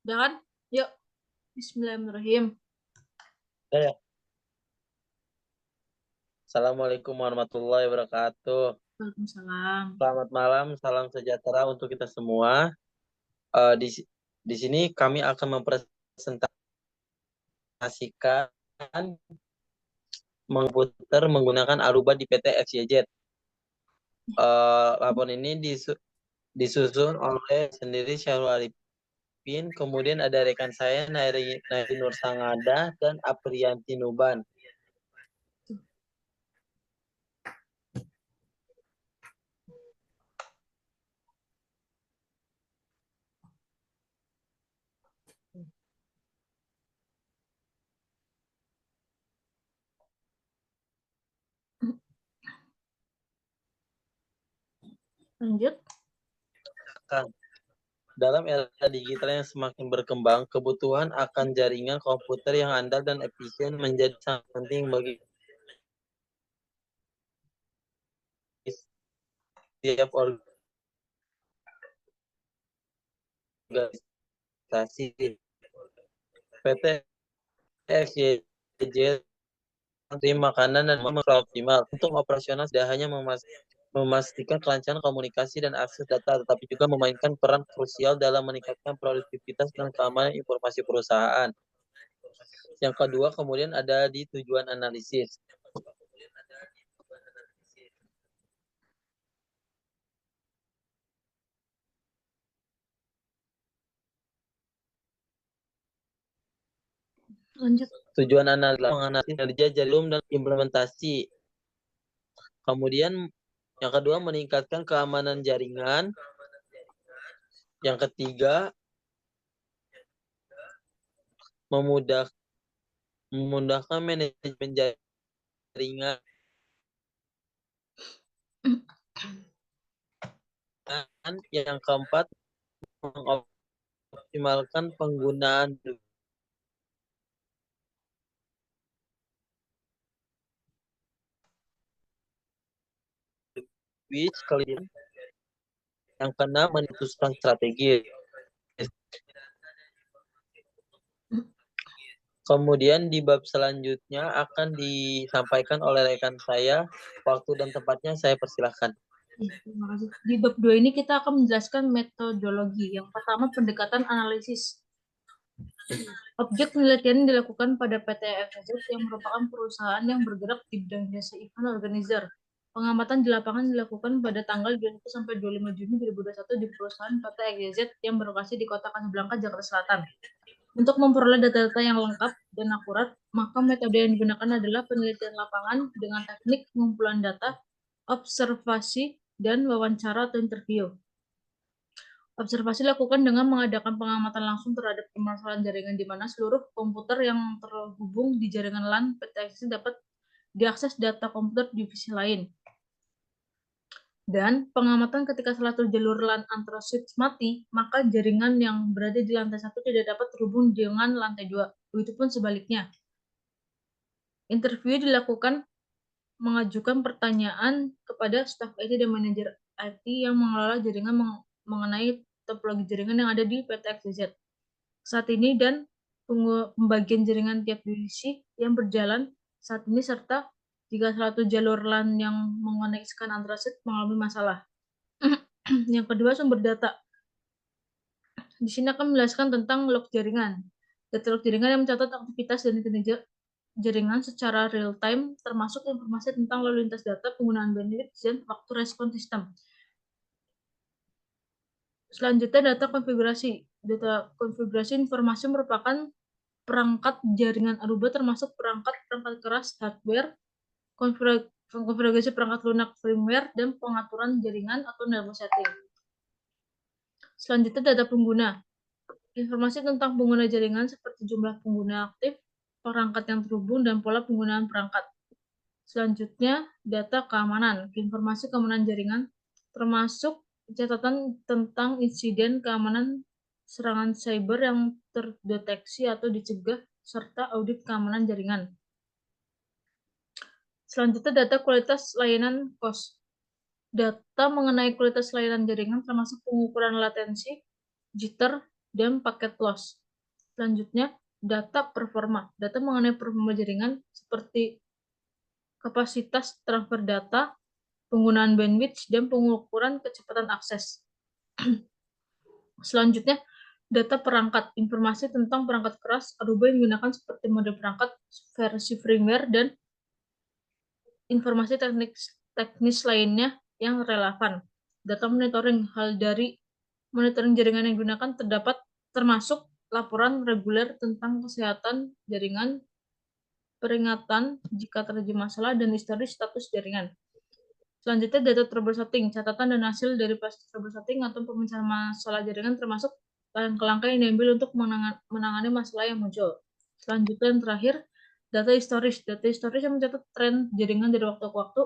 Udah kan? Yuk. Bismillahirrahmanirrahim. Ya. Assalamualaikum warahmatullahi wabarakatuh. Waalaikumsalam. Selamat malam, salam sejahtera untuk kita semua. Di sini kami akan mempresentasikan komputer menggunakan Aruba di PT FYZ. Laporan ini disusun oleh sendiri Syahrul Arifin, kemudian ada rekan saya Nairi Nur Sangada dan Aprianti Nuban. Lanjut. Dalam era digital yang semakin berkembang, kebutuhan akan jaringan komputer yang andal dan efisien menjadi sangat penting bagi setiap organisasi. PT FYJ tim makanan dan optimal untuk operasional tidak hanya memastikan kelancaran komunikasi dan akses data, tetapi juga memainkan peran krusial dalam meningkatkan produktivitas dan keamanan informasi perusahaan. Yang kedua, kemudian ada di tujuan analisis. Lanjut. Tujuan menganalisis kinerja jarum dan implementasi. Kemudian yang kedua, meningkatkan keamanan jaringan. Yang ketiga, memudahkan manajemen jaringan. Dan yang keempat, mengoptimalkan penggunaan switch. Yang keenam, memutuskan strategi. Kemudian di bab selanjutnya akan disampaikan oleh rekan saya. Waktu dan tempatnya saya persilahkan. Terima kasih. Di bab 2 ini kita akan menjelaskan metodologi. Yang pertama, pendekatan analisis. Objek penelitian dilakukan pada PT FYZ yang merupakan perusahaan yang bergerak di bidang jasa event organizer. Pengamatan di lapangan dilakukan pada tanggal 21 sampai 25 Juni 2021 di perusahaan PT FYZ yang berlokasi di Kota Kasablanka, Jakarta Selatan. Untuk memperoleh data-data yang lengkap dan akurat, maka metode yang digunakan adalah penelitian lapangan dengan teknik pengumpulan data, observasi, dan wawancara atau interview. Observasi dilakukan dengan mengadakan pengamatan langsung terhadap permasalahan jaringan di mana seluruh komputer yang terhubung di jaringan LAN PTX dapat diakses data komputer divisi lain. Dan pengamatan ketika salah satu jalur LAN antara switch mati, maka jaringan yang berada di lantai 1 tidak dapat terhubung dengan lantai 2. Begitupun sebaliknya. Interview dilakukan mengajukan pertanyaan kepada staf IT dan manajer IT yang mengelola jaringan mengenai topologi jaringan yang ada di PT XYZ saat ini dan pembagian jaringan tiap divisi yang berjalan saat ini, serta jika salah satu jalur LAN yang mengoneksikan antara switch mengalami masalah. Yang kedua, sumber data. Di sini akan menjelaskan tentang log jaringan. Data log jaringan yang mencatat aktivitas dan kinerja jaringan secara real time, termasuk informasi tentang lalu lintas data, penggunaan bandwidth, dan waktu respon sistem. Selanjutnya, data konfigurasi. Data konfigurasi informasi merupakan perangkat jaringan Aruba, termasuk perangkat keras hardware, konfigurasi perangkat lunak firmware, dan pengaturan jaringan atau network setting. Selanjutnya, data pengguna. Informasi tentang pengguna jaringan seperti jumlah pengguna aktif, perangkat yang terhubung, dan pola penggunaan perangkat. Selanjutnya, data keamanan. Informasi keamanan jaringan, termasuk catatan tentang insiden keamanan serangan cyber yang terdeteksi atau dicegah, serta audit keamanan jaringan. Selanjutnya, data kualitas layanan COS. Data mengenai kualitas layanan jaringan termasuk pengukuran latensi, jitter, dan paket loss. Selanjutnya, data performa. Data mengenai performa jaringan seperti kapasitas transfer data, penggunaan bandwidth, dan pengukuran kecepatan akses. Selanjutnya, data perangkat. Informasi tentang perangkat keras Aruba yang digunakan seperti model perangkat, versi firmware, dan informasi teknis lainnya yang relevan. Data monitoring. Hal dari monitoring jaringan yang digunakan termasuk laporan reguler tentang kesehatan jaringan, peringatan jika terjadi masalah, dan historis status jaringan. Selanjutnya, data troubleshooting. Catatan dan hasil dari proses troubleshooting atau pemecahan masalah jaringan termasuk langkah-langkah yang diambil untuk menangani masalah yang muncul. Selanjutnya, yang terakhir, data historis. Data historis yang mencatat tren jaringan dari waktu ke waktu,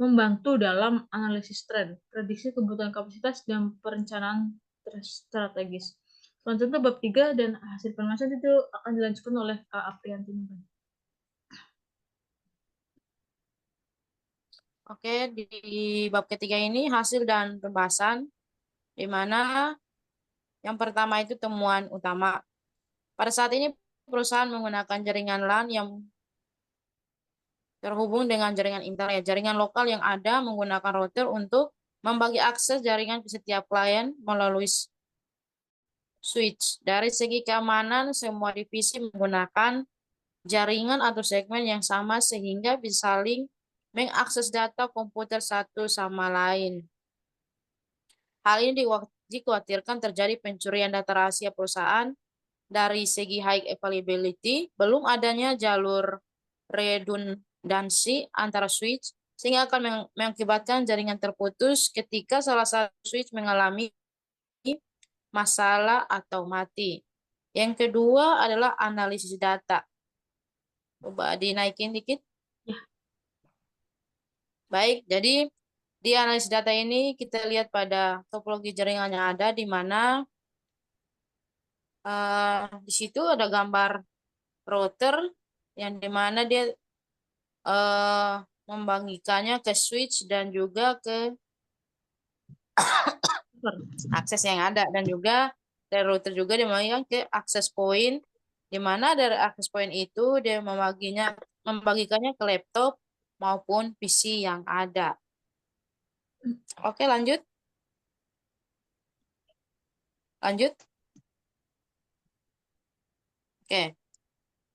membantu dalam analisis tren, prediksi kebutuhan kapasitas, dan perencanaan strategis. Selanjutnya, bab 3 dan hasil penelitian itu akan dilanjutkan oleh Kak Aprianti. Oke, di bab ketiga ini hasil dan pembahasan, di mana yang pertama itu temuan utama. Pada saat ini perusahaan menggunakan jaringan LAN yang terhubung dengan jaringan internet. Jaringan lokal yang ada menggunakan router untuk membagi akses jaringan ke setiap klien melalui switch. Dari segi keamanan, semua divisi menggunakan jaringan atau segmen yang sama sehingga bisa saling mengakses data komputer satu sama lain. Hal ini dikhawatirkan terjadi pencurian data rahasia perusahaan. Dari segi high availability, belum adanya jalur redundansi antara switch, sehingga akan mengakibatkan jaringan terputus ketika salah satu switch mengalami masalah atau mati. Yang kedua adalah analisis data. Coba dinaikin dikit. Ya. Baik, jadi di analisis data ini kita lihat pada topologi jaringan yang ada, di mana di situ ada gambar router yang dimana dia membagikannya ke switch dan juga ke akses yang ada, dan juga dari router juga dia membagikan ke access point, di mana dari access point itu dia membagikannya ke laptop maupun PC yang ada. Oke, lanjut. Oke.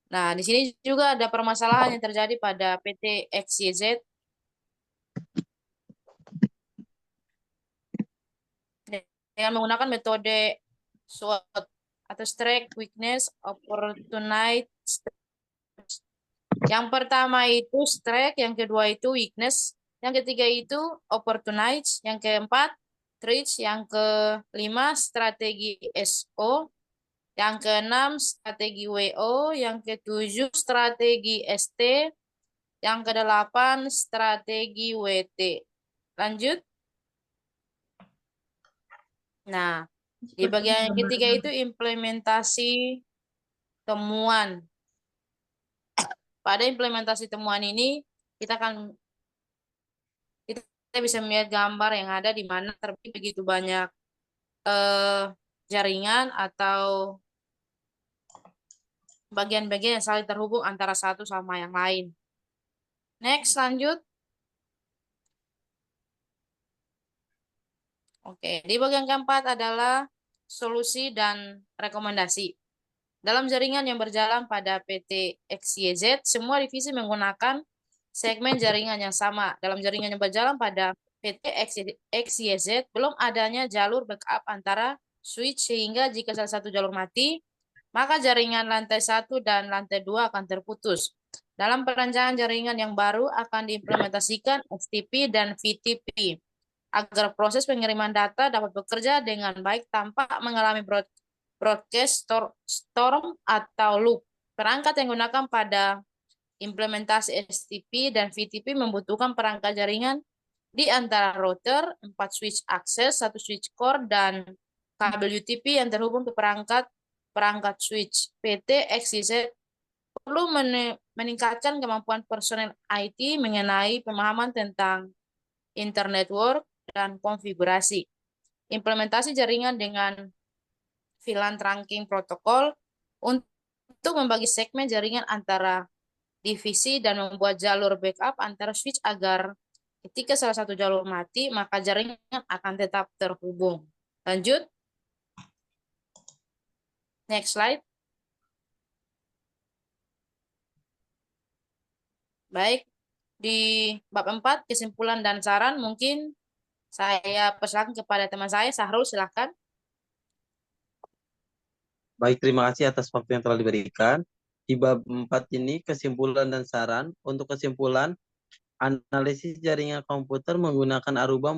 Nah, di sini juga ada permasalahan yang terjadi pada PT XYZ dengan menggunakan metode SWOT atau Strength, Weakness, Opportunity. Yang pertama itu Strength, yang kedua itu Weakness, yang ketiga itu Opportunity, yang keempat Threats, yang kelima strategi SO, yang keenam strategi WO, yang ketujuh strategi ST, yang kedelapan strategi WT. Lanjut. Nah, di bagian yang ketiga itu implementasi temuan. Pada implementasi temuan ini kita bisa melihat gambar yang ada di mana terdapat begitu banyak jaringan atau bagian-bagian yang saling terhubung antara satu sama yang lain. Next, lanjut. Oke, di bagian keempat adalah solusi dan rekomendasi. Dalam jaringan yang berjalan pada PT XYZ, semua divisi menggunakan segmen jaringan yang sama. Dalam jaringan yang berjalan pada PT XYZ, belum adanya jalur backup antara switch, sehingga jika salah satu jalur mati, maka jaringan lantai 1 dan lantai 2 akan terputus. Dalam perencanaan jaringan yang baru akan diimplementasikan FTP dan VTP agar proses pengiriman data dapat bekerja dengan baik tanpa mengalami broadcast storm atau loop. Perangkat yang digunakan pada implementasi STP dan VTP membutuhkan perangkat jaringan di antara router, 4 switch akses, 1 switch core, dan kabel UTP yang terhubung ke perangkat switch. PT XYZ perlu meningkatkan kemampuan personel IT mengenai pemahaman tentang internet network dan konfigurasi. Implementasi jaringan dengan VLAN trunking protokol untuk membagi segmen jaringan antara divisi dan membuat jalur backup antara switch agar ketika salah satu jalur mati, maka jaringan akan tetap terhubung. Lanjut. Next slide. Baik, di bab 4, kesimpulan dan saran, mungkin saya persilakan kepada teman saya, Sahrul, silakan. Baik, terima kasih atas waktu yang telah diberikan. Di bab 4 ini, kesimpulan dan saran. Untuk kesimpulan, analisis jaringan komputer menggunakan Aruba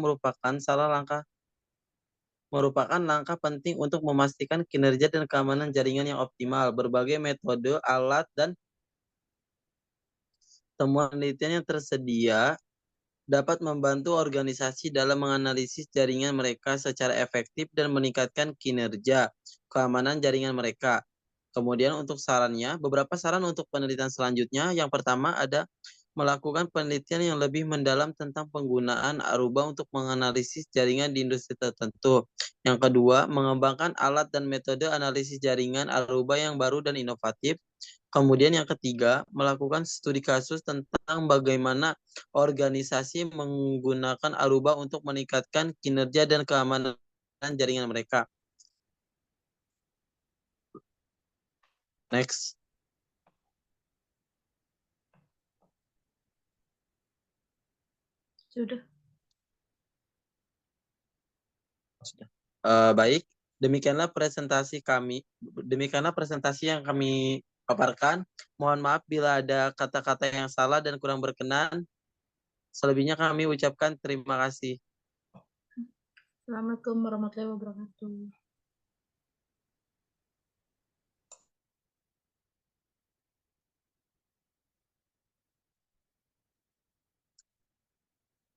merupakan langkah penting untuk memastikan kinerja dan keamanan jaringan yang optimal. Berbagai metode, alat, dan temuan penelitian yang tersedia dapat membantu organisasi dalam menganalisis jaringan mereka secara efektif dan meningkatkan kinerja keamanan jaringan mereka. Kemudian untuk sarannya, beberapa saran untuk penelitian selanjutnya. Yang pertama ada melakukan penelitian yang lebih mendalam tentang penggunaan Aruba untuk menganalisis jaringan di industri tertentu. Yang kedua, mengembangkan alat dan metode analisis jaringan Aruba yang baru dan inovatif. Kemudian yang ketiga, melakukan studi kasus tentang bagaimana organisasi menggunakan Aruba untuk meningkatkan kinerja dan keamanan jaringan mereka. Next. Sudah. Baik, demikianlah presentasi yang kami paparkan. Mohon maaf bila ada kata-kata yang salah dan kurang berkenan. Selebihnya kami ucapkan terima kasih. Assalamualaikum warahmatullahi wabarakatuh.